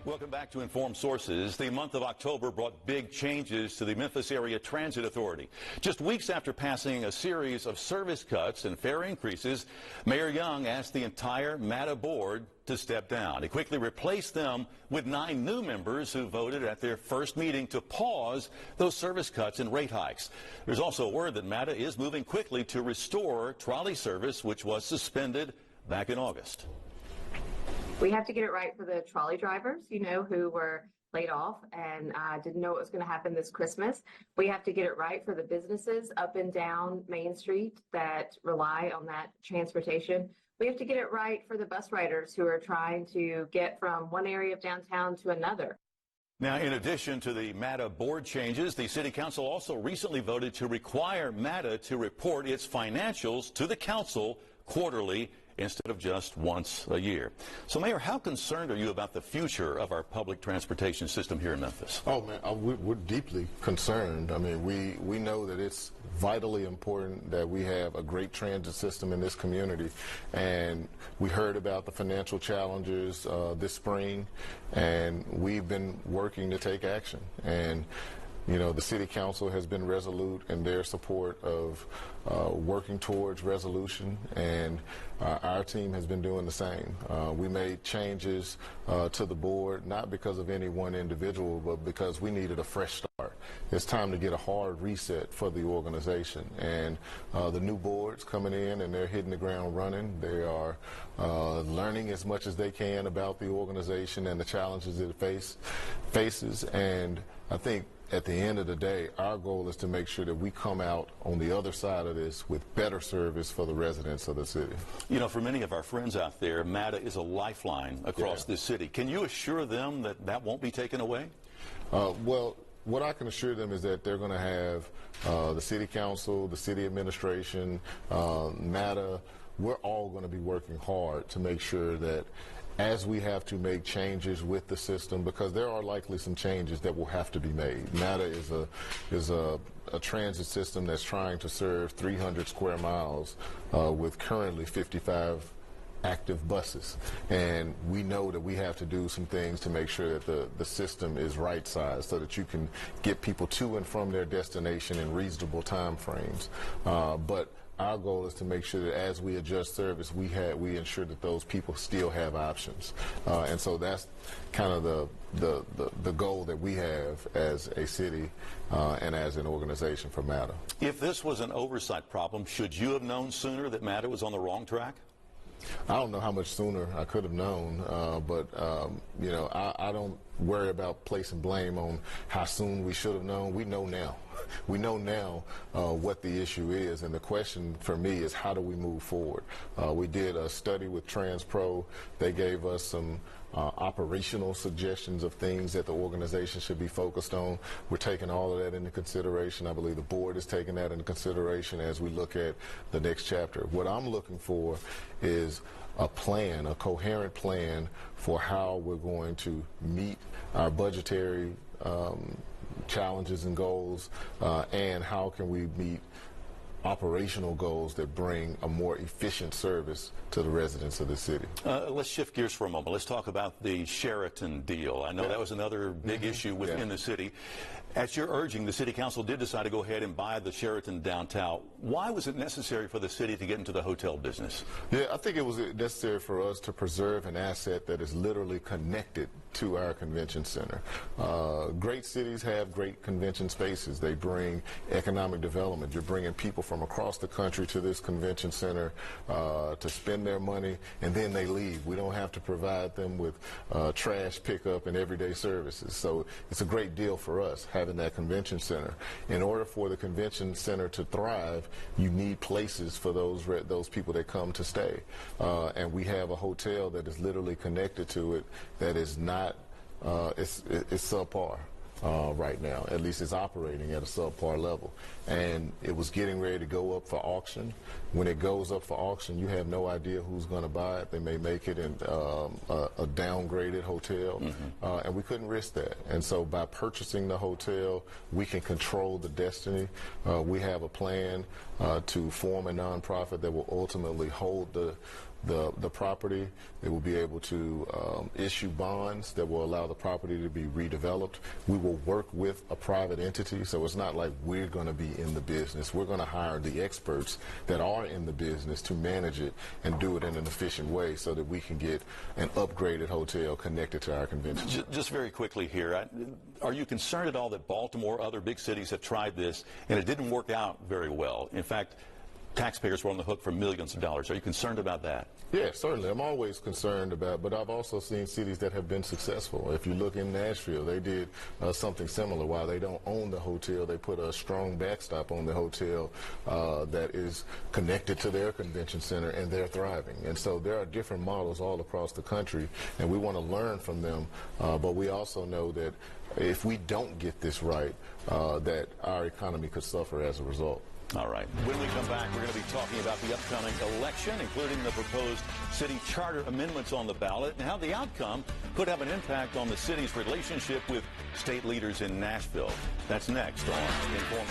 Welcome back to Informed Sources. The month of October brought big changes to the Memphis Area Transit Authority. Just weeks after passing a series of service cuts and fare increases, Mayor Young asked the entire MATA board to step down. He quickly replaced them with 9 new members who voted at their first meeting to pause those service cuts and rate hikes. There's also word that MATA is moving quickly to restore trolley service, which was suspended back in August. We have to get it right for the trolley drivers, who were laid off and didn't know what was going to happen this Christmas. We have to get it right for the businesses up and down Main Street that rely on that transportation. We have to get it right for the bus riders who are trying to get from one area of downtown to another. Now, in addition to the MATA board changes, the City Council also recently voted to require MATA to report its financials to the council quarterly instead of just once a year. So, Mayor, how concerned are you about the future of our public transportation system here in Memphis? Oh, man, we're deeply concerned. I mean, we know that it's vitally important that we have a great transit system in this community. And we heard about the financial challenges this spring, and we've been working to take action. And the City Council has been resolute in their support of working towards resolution, and our team has been doing the same. We made changes to the board, not because of any one individual, but because we needed a fresh start. It's time to get a hard reset for the organization. And the new board's coming in, and they're hitting the ground running. They are learning as much as they can about the organization and the challenges it faces. And I think at the end of the day, our goal is to make sure that we come out on the other side of this with better service for the residents of the city. For many of our friends out there, MATA is a lifeline across this city. Can you assure them that that won't be taken away? Well, what I can assure them is that they're going to have the City Council, the City Administration, MATA. We're all going to be working hard to make sure that as we have to make changes with the system, because there are likely some changes that will have to be made. MATA is a transit system that's trying to serve 300 square miles with currently 55 active buses. And we know that we have to do some things to make sure that the system is right-sized so that you can get people to and from their destination in reasonable time frames. But our goal is to make sure that as we adjust service, we ensure that those people still have options. And so that's kind of the goal that we have as a city and as an organization for MATA. If this was an oversight problem, should you have known sooner that MATA was on the wrong track? I don't know how much sooner I could have known, but I don't worry about placing blame on how soon we should have known. We know now. We know now what the issue is, and the question for me is how do we move forward? We did a study with TransPro. They gave us some operational suggestions of things that the organization should be focused on. We're taking all of that into consideration. I believe the board is taking that into consideration as we look at the next chapter. What I'm looking for is a plan, a coherent plan for how we're going to meet our budgetary challenges and goals, and how can we meet operational goals that bring a more efficient service to the residents of the city. Let's shift gears for a moment. Let's talk about the Sheraton deal. I know that was another big issue within the city. At your urging, the City Council did decide to go ahead and buy the Sheraton downtown. Why was it necessary for the city to get into the hotel business? Yeah, I think it was necessary for us to preserve an asset that is literally connected to our convention center. Great cities have great convention spaces. They bring economic development. You're bringing people from across the country to this convention center to spend their money, and then they leave. We don't have to provide them with trash pickup and everyday services. So it's a great deal for us having that convention center. In order for the convention center to thrive, you need places for those people that come to stay. And we have a hotel that is literally connected to it that is not, it's subpar. Right now. At least it's operating at a subpar level. And it was getting ready to go up for auction. When it goes up for auction, you have no idea who's going to buy it. They may make it in a downgraded hotel, and we couldn't risk that. And so by purchasing the hotel, we can control the destiny. We have a plan to form a nonprofit that will ultimately hold the the property. They will be able to issue bonds that will allow the property to be redeveloped. We will work with a private entity, so it's not like we're going to be in the business. We're going to hire the experts that are in the business to manage it and do it in an efficient way so that we can get an upgraded hotel connected to our convention. Just very quickly here, are you concerned at all that Baltimore, other big cities have tried this and it didn't work out very well? In fact, taxpayers were on the hook for millions of dollars. Are you concerned about that? Yeah, certainly. I'm always concerned about, but I've also seen cities that have been successful. If you look in Nashville, they did something similar. While they don't own the hotel, they put a strong backstop on the hotel that is connected to their convention center, and they're thriving. And so there are different models all across the country, and we want to learn from them. But we also know that if we don't get this right, that our economy could suffer as a result. All right. When we come back, we're going to be talking about the upcoming election, including the proposed city charter amendments on the ballot, and how the outcome could have an impact on the city's relationship with state leaders in Nashville. That's next on Inform.